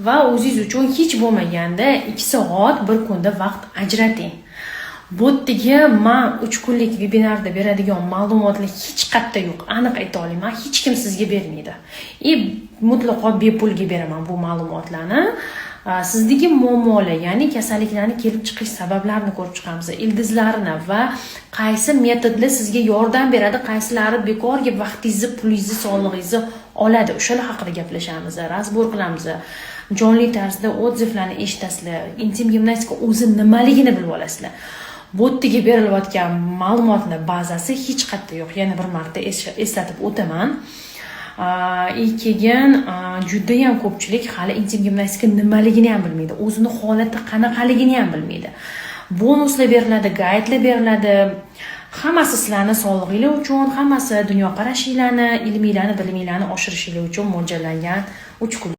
va o'zingiz uchun hech bo'lmaganda 2 soat bir kunda vaqt ajrating. Bu yerga men 3 kunlik vebinarda beradigan ma'lumotlar hech qayerda yo'q. Aniq ayta olaman, hech kim sizga bermaydi. Mutlaqo bepulga beraman bu ma'lumotlarni. Sizdagi muammolar, ya'ni kasalliklarni kelib chiqish sabablarini ko'rib chiqamiz, ildizlarini va qaysi metodlar sizga yordam beradi, qaysilari bekorga vaqtingizni, pulingizni, sog'lig'ingizni oladi. O'shalar haqida gaplashamiz, razbor qilamiz. Jonli tarzda odzivlarni eshitasizlar, intim gimnastika o'zi nimaligini bilib olasizlar. Bu yerga berilayotgan ma'lumotlar bazasi hech qayerda yo'q. Yana bir marta eslatib o'taman. Keyin juda ham ko'pchilik hali intim gimnastika nimaligini ham bilmaydi, o'zini holati qanaqaligini ham bilmaydi. Bonuslar beriladi, gaydlar beriladi. Hammasi sizlarni sog'lig'ingiz uchun, hammasi dunyoqarashinglarni, ilminglarni, biliminglarni oshirishinglar uchun mo'ljallangan 3 kunlik